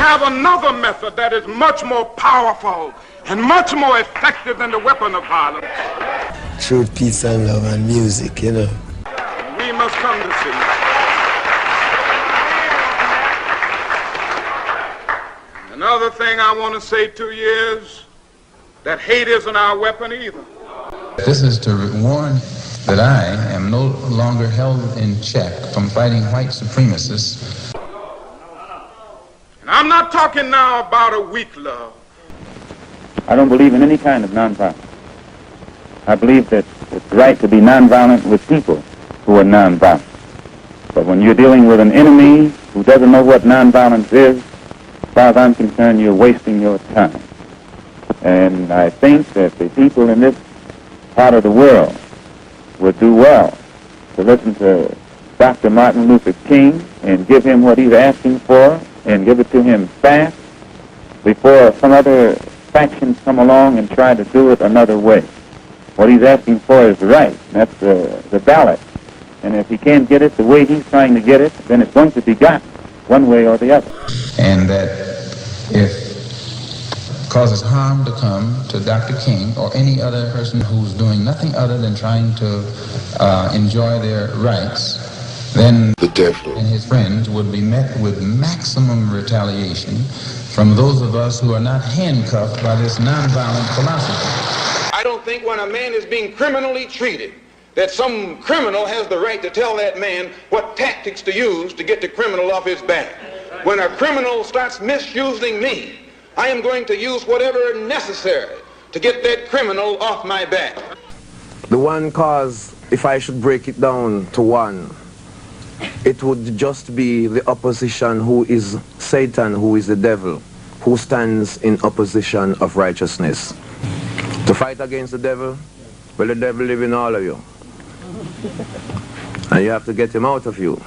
have another method that is much more powerful and much more effective than the weapon of violence. Truth, peace, and love, and music, you know. We must come to see. Another thing I want to say to you is that hate isn't our weapon either. This is to warn that I am no longer held in check from fighting white supremacists. And I'm not talking now about a weak love. I don't believe in any kind of nonviolence. I believe that it's right to be nonviolent with people who are nonviolent. But when you're dealing with an enemy who doesn't know what nonviolence is, as far as I'm concerned, you're wasting your time. And I think that the people in this part of the world would do well to listen to Dr. Martin Luther King and give him what he's asking for and give it to him fast before some other factions come along and try to do it another way. What he's asking for is right. That's the ballot. And if he can't get it the way he's trying to get it, then it's going to be got one way or the other. And that if causes harm to come to Dr. King or any other person who's doing nothing other than trying to enjoy their rights, then The devil and his friends would be met with maximum retaliation from those of us who are not handcuffed by this nonviolent philosophy. I don't think when a man is being criminally treated that some criminal has the right to tell that man what tactics to use to get the criminal off his back. When a criminal starts misusing me, I am going to use whatever necessary to get that criminal off my back. The one cause, if I should break it down to one, it would just be the opposition who is Satan, who is the devil, who stands in opposition of righteousness. To fight against the devil, well, the devil lives in all of you. And you have to get him out of you.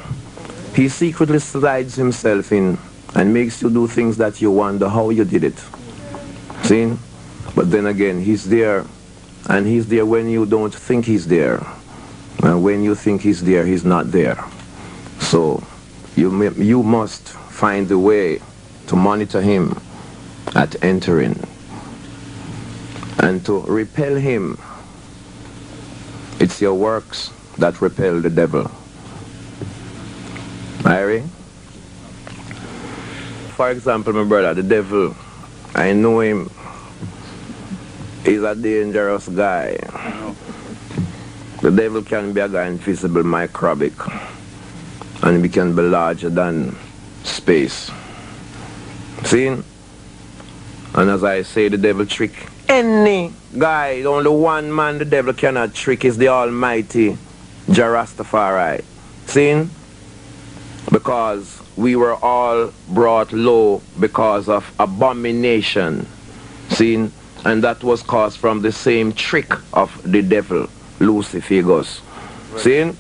He secretly slides himself in and makes you do things that you wonder how you did it. See? But then again, he's there, and he's there when you don't think he's there. And when you think he's there, he's not there. So you must find a way to monitor him at entering and to repel him. It's your works that repel the devil. Irie? For example, my brother, the devil, I know him. He's a dangerous guy. The devil can be a guy invisible, microbic, and he can be larger than space. See? And as I say, the devil trick any guy. Only one man the devil cannot trick is the almighty Jah Rastafari. See? Because we were all brought low because of abomination. See? And that was caused from the same trick of the devil, Lucifer. See?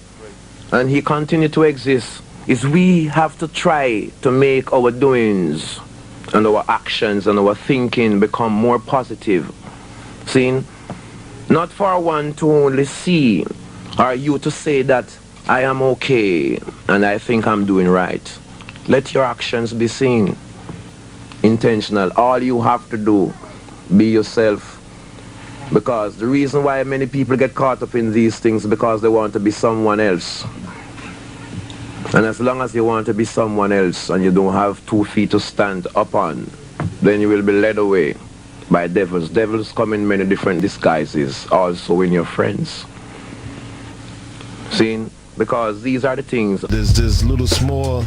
And he continued to exist. Is we have to try to make our doings and our actions and our thinking become more positive. See? Not for one to only see or you to say that I am okay and I think I'm doing right. Let your actions be seen. Intentional. All you have to do, be yourself. Because the reason why many people get caught up in these things is because they want to be someone else. And as long as you want to be someone else and you don't have 2 feet to stand upon, then you will be led away by devils. Devils come in many different disguises, also in your friends. See? Because these are the things. There's this little small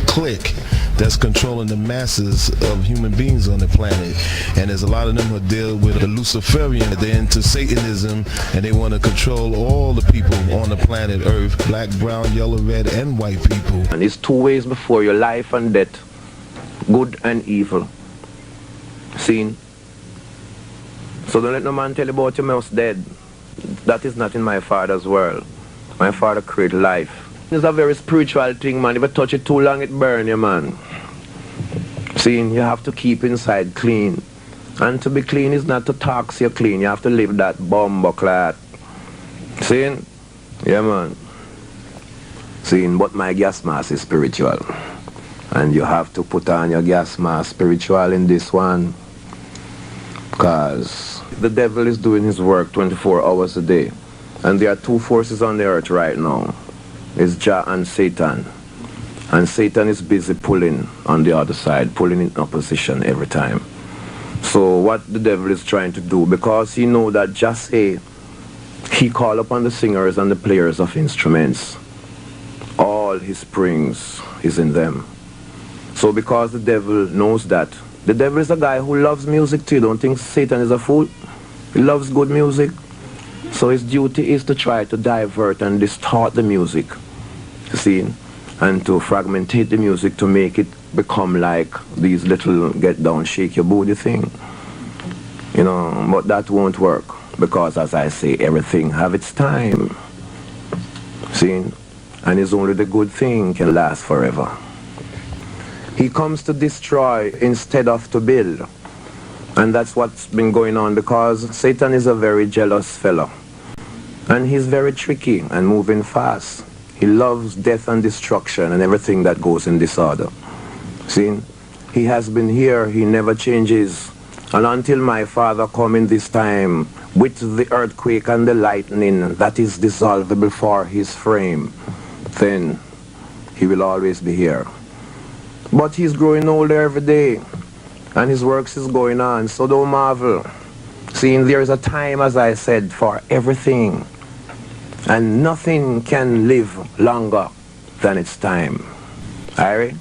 clique that's controlling the masses of human beings on the planet, and there's a lot of them who deal with the Luciferian. They're into Satanism, and they want to control all the people on the planet Earth, black, brown, yellow, red, and white people. And it's 2 ways before you, life and death, good and evil. See? So don't let no man tell you about your mouse dead. That is not in my Father's world. My Father created life. It's a very spiritual thing, man. If you touch it too long, it burns you, man. See, you have to keep inside clean. And to be clean is not to talk so you're clean. You have to live that bumbleclad. See? Yeah, man. See, but my gas mask is spiritual. And you have to put on your gas mask spiritual in this one. Because the devil is doing his work 24 hours a day. And there are two forces on the earth right now. It's Jah and Satan. And Satan is busy pulling on the other side, pulling in opposition every time. So what the devil is trying to do, because he know that just say he call upon the singers and the players of instruments, all his springs is in them. So because the devil knows that, the devil is a guy who loves music too. Don't think Satan is a fool. He loves good music. So his duty is to try to divert and distort the music, see, and to fragmentate the music to make it become like these little get down, shake your booty thing. You know, but that won't work because, as I say, everything have its time. See, and it's only the good thing can last forever. He comes to destroy instead of to build. And that's what's been going on, because Satan is a very jealous fellow. And he's very tricky and moving fast. He loves death and destruction and everything that goes in disorder. See, he has been here, he never changes. And until my father come in this time with the earthquake and the lightning that is dissolvable for his frame, then he will always be here. But he's growing older every day, and his works is going on, so don't marvel. Seeing there is a time, as I said, for everything, and nothing can live longer than its time. Alright?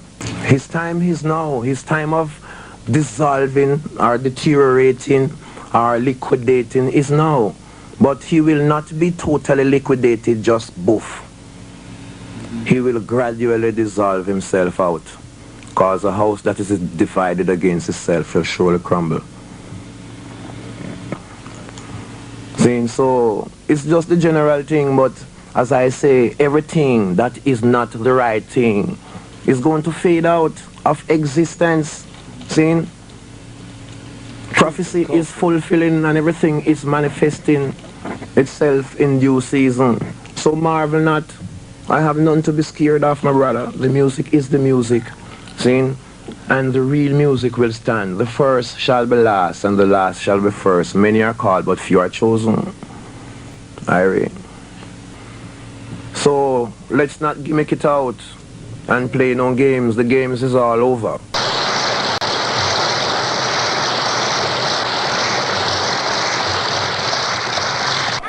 His time is now. His time of dissolving or deteriorating or liquidating is now. But he will not be totally liquidated, just boof. He will gradually dissolve himself out. Because a house that is divided against itself will surely crumble. See, so it's just the general thing, but as I say, everything that is not the right thing is going to fade out of existence. See? Prophecy is fulfilling and everything is manifesting itself in due season. So marvel not. I have none to be scared of, my brother. The music is the music. See? And the real music will stand. The first shall be last, and the last shall be first. Many are called, but few are chosen. Irene. So let's not gimmick it out and play no games. The games is all over.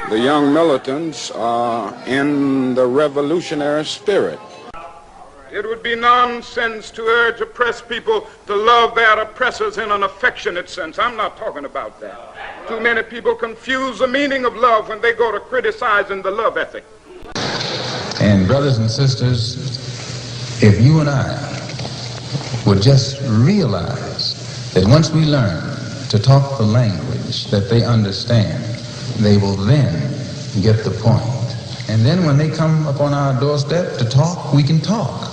The young militants are in the revolutionary spirit. It would be nonsense to urge oppressed people to love their oppressors in an affectionate sense. I'm not talking about that. Too many people confuse the meaning of love when they go to criticizing the love ethic. And brothers and sisters, if you and I would just realize that once we learn to talk the language that they understand, they will then get the point. And then when they come upon our doorstep to talk, we can talk.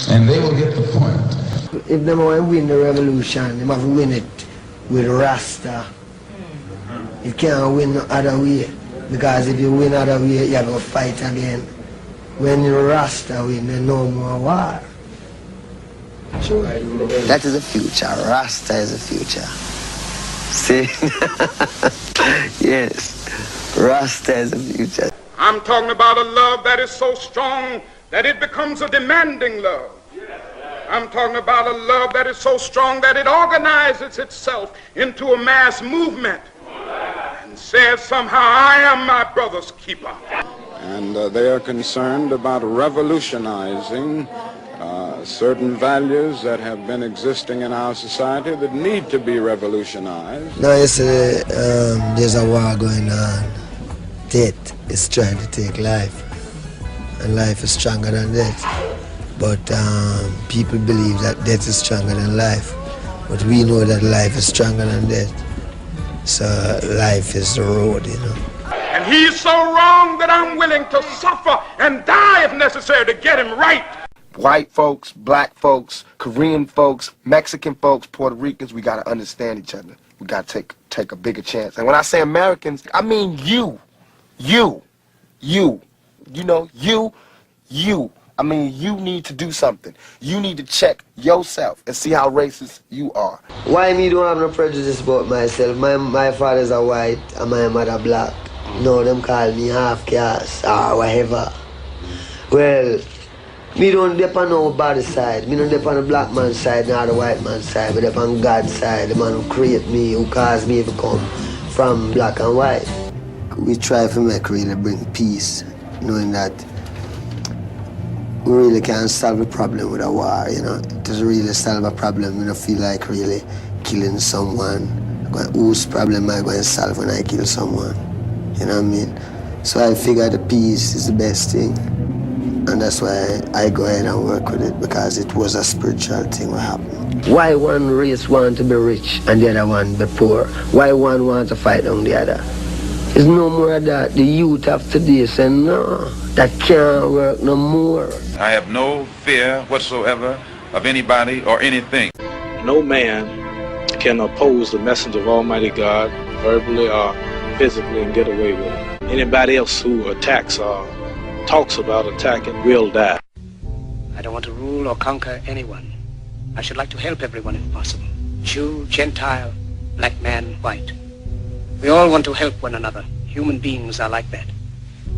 And they will get the point. If they want to win the revolution, they must win it with rasta. You can't win no other way. Because if you win other way, you have to fight again. When you rasta win, there's no more war. Sure. That is the future. Rasta is the future. See? Yes. Rasta is the future. I'm talking about a love that is so strong that it becomes a demanding love. I'm talking about a love that is so strong that it organizes itself into a mass movement and says somehow, I am my brother's keeper. And they are concerned about revolutionizing certain values that have been existing in our society that need to be revolutionized. Now you see, there's a war going on. Death is trying to take life, and life is stronger than death. But people believe that death is stronger than life, but we know that life is stronger than death. So life is the road, you know. And he's so wrong that I'm willing to suffer and die if necessary to get him right. White folks, black folks, Korean folks, Mexican folks, Puerto Ricans, we gotta understand each other. we got to take a bigger chance. And when I say Americans, I mean you. I mean, you need to do something. You need to check yourself and see how racist you are. Why me don't have no prejudice about myself? My father's a white and my mother black. No, them call me half caste or whatever. Well, me don't depend on nobody's side. Me don't depend on the black man's side nor the white man's side. Me depend on God's side, the man who create me, who caused me to come from black and white. We try to make really bring peace, knowing that we really can't solve a problem with a war, you know. It doesn't really solve a problem. We don't feel like really killing someone. Whose problem am I going to solve when I kill someone? You know what I mean? So I figure the peace is the best thing. And that's why I go ahead and work with it, because it was a spiritual thing what happened. Why one race want to be rich and the other one be poor? Why one want to fight on the other? It's no more of that. The youth of today say, no, that can't work no more. I have no fear whatsoever of anybody or anything. No man can oppose the message of Almighty God verbally or physically and get away with it. Anybody else who attacks or talks about attacking will die. I don't want to rule or conquer anyone. I should like to help everyone if possible. Jew, Gentile, black man, white. We all want to help one another. Human beings are like that.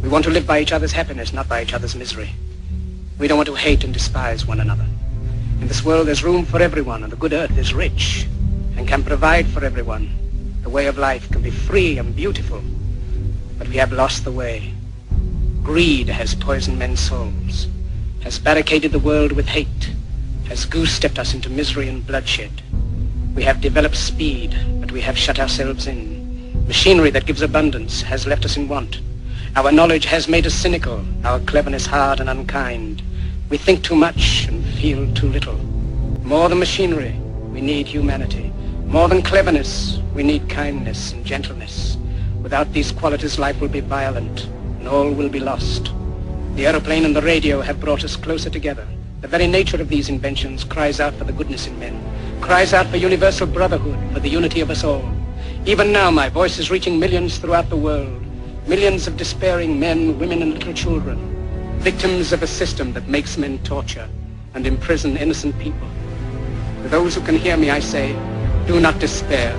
We want to live by each other's happiness, not by each other's misery. We don't want to hate and despise one another. In this world there's room for everyone, and the good earth is rich and can provide for everyone. The way of life can be free and beautiful, but we have lost the way. Greed has poisoned men's souls, has barricaded the world with hate, has goose-stepped us into misery and bloodshed. We have developed speed, but we have shut ourselves in. Machinery that gives abundance has left us in want. Our knowledge has made us cynical, our cleverness hard and unkind. We think too much and feel too little. More than machinery, we need humanity. More than cleverness, we need kindness and gentleness. Without these qualities, life will be violent and all will be lost. The aeroplane and the radio have brought us closer together. The very nature of these inventions cries out for the goodness in men, cries out for universal brotherhood, for the unity of us all. Even now, my voice is reaching millions throughout the world, millions of despairing men, women, and little children, victims of a system that makes men torture and imprison innocent people. To those who can hear me, I say, do not despair.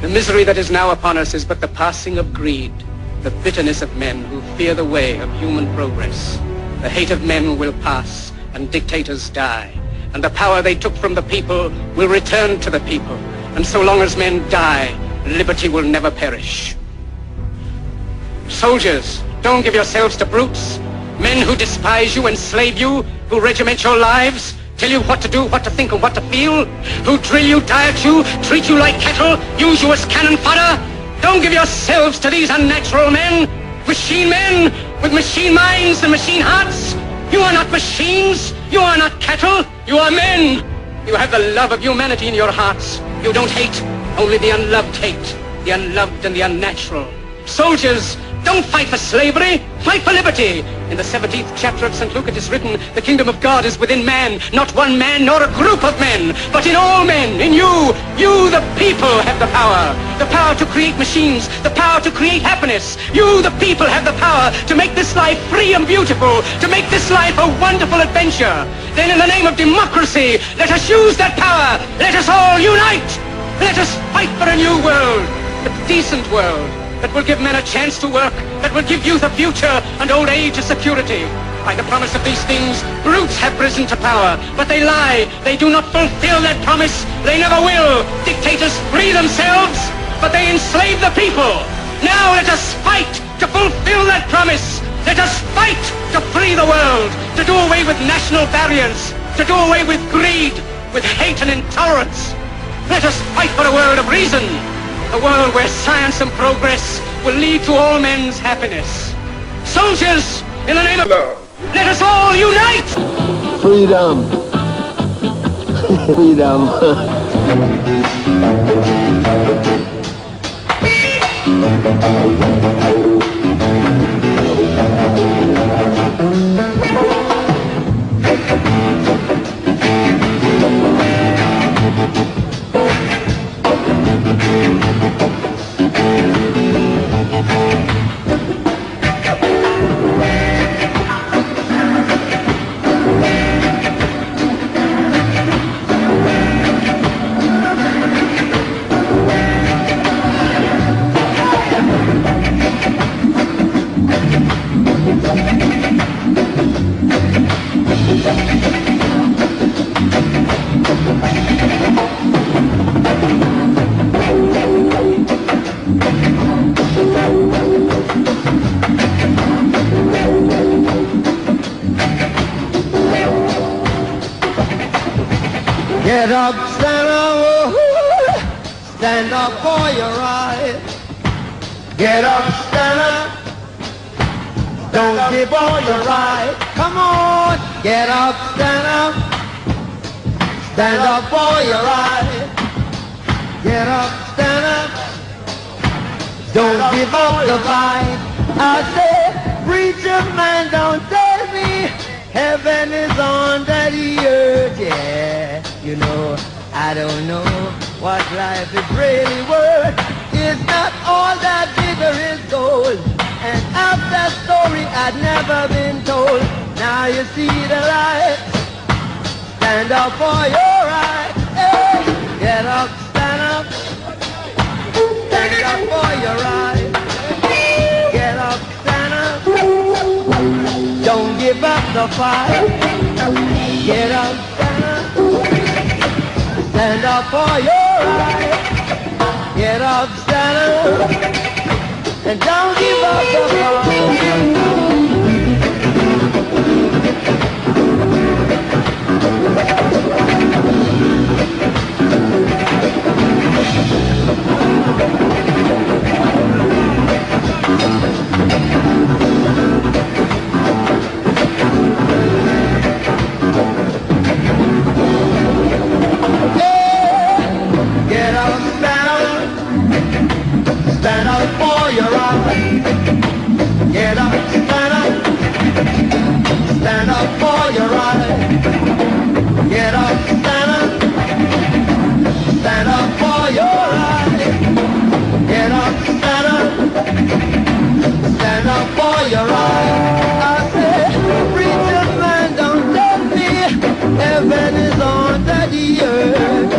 The misery that is now upon us is but the passing of greed, the bitterness of men who fear the way of human progress. The hate of men will pass, and dictators die, and the power they took from the people will return to the people. And so long as men die, liberty will never perish. Soldiers, don't give yourselves to brutes, men who despise you, enslave you, who regiment your lives, tell you what to do, what to think, and what to feel, who drill you, diet you, treat you like cattle, use you as cannon fodder. Don't give yourselves to these unnatural men, machine men with machine minds and machine hearts. You are not machines, you are not cattle, you are men. You have the love of humanity in your hearts. You don't hate, only the unloved hate, the unloved and the unnatural. Soldiers, don't fight for slavery, fight for liberty. In the 17th chapter of St. Luke it is written, the kingdom of God is within man, not one man nor a group of men, but in all men, in you. You, the people, have the power to create machines, the power to create happiness. You, the people, have the power to make this life free and beautiful, to make this life a wonderful adventure. Then in the name of democracy, let us use that power. Let us all unite. Let us fight for a new world, a decent world, that will give men a chance to work, that will give youth a future and old age a security. By the promise of these things, brutes have risen to power, but they lie. They do not fulfill that promise. They never will. Dictators free themselves, but they enslave the people. Now let us fight to fulfill that promise. Let us fight to free the world, to do away with national barriers, to do away with greed, with hate and intolerance. Let us fight for a world of reason, a world where science and progress will lead to all men's happiness. Soldiers, in the name of love, let us all unite! Freedom. Freedom. Get up, stand up, stand up for your right. Get up, stand up, don't give all your right. Come on, get up, stand up for your right. Get up, stand up, don't give up the fight. I say, preacher man, don't tell me heaven is under the earth, yeah. You know, I don't know what life is really worth. It's not all that glitter is gold. And half that story had never been told. Now you see the light. Stand up for your right. Hey, get up, stand up. Stand up for your right. Get up, stand up. Don't give up the fight. Get up, stand up. Stand up for your right. Get up, stand up. And don't give up the fight. Stand up for your right. Get up, stand up. Stand up for your right. Get up, stand up. Stand up for your right. Get up, stand up. Stand up for your right. I say, preacher man, don't tell me heaven is under the earth.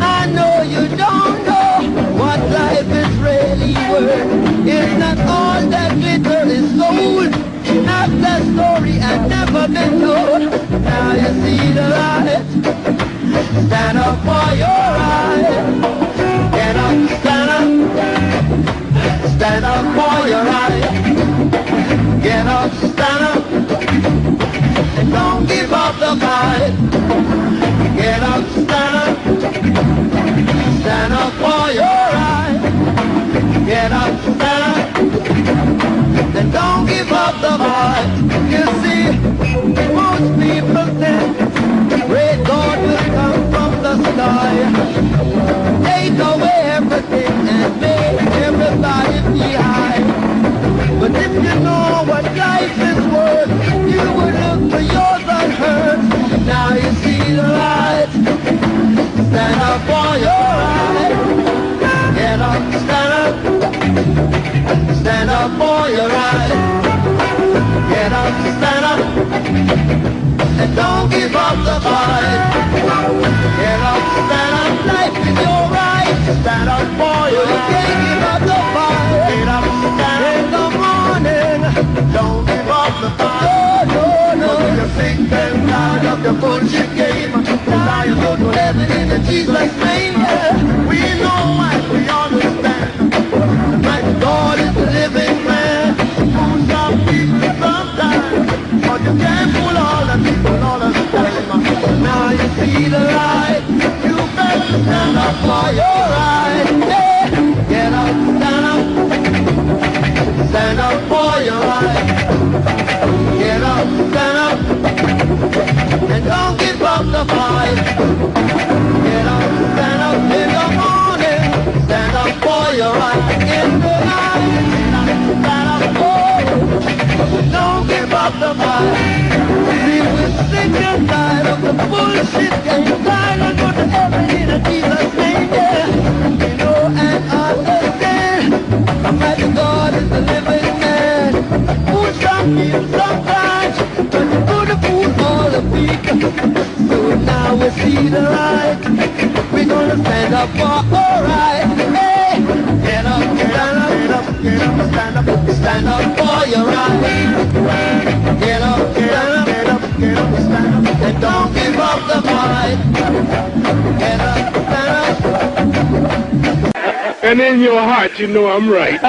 I know you don't know what life is really worth. It's not all that glitter is gold. Half that story had never been told. Now you see the light. Stand up for your right. Get up, stand up. Stand up for your right. Get up, stand up. And don't give up the fight. Get up, stand up. Stand up for your right. Get up, stand up. And don't give up the fight. You see, most people think great God will come from the sky, take away everything and make everybody feel high. But if you know what life is worth, you would look for yours unhurt. Now you see the light. Stand up for your right. Get up, stand up. Stand up for your right. Get up, stand up. And don't give up the fight. Get up, stand up. Life is your right. Stand up for your right. You can't give up the fight. Get up, stand up in the morning. Don't give up the fight. No, no, no. You think and tired of your bullshit game. Now you go to heaven in the Jesus' name. Yeah. We know and we understand. The mighty God is the living man. Fool some people sometimes, but you can't fool all the people all the time. Now you see the light. You better stand up for your right. Yeah. Get up, stand up. Stand up for your right. Get up, stand up. And don't give up the fight. Get up, stand up in the morning. Stand up for your right. In the night, stand up for you. Don't give up the fight. See, we're sick and tired of the bullshit game. Tired of go to heaven in a Jesus' name, yeah. You know and understand. The mighty God is the living man. Fool some people sometimes, but you do the fool all the people. So now we see the light. We're gonna stand up for all right. Hey, get up, stand up, get up, get up. stand up for your right. Get up, stand up, get up, get up, stand up, and don't give up the fight. Get up, stand up. And in your heart, you know I'm right.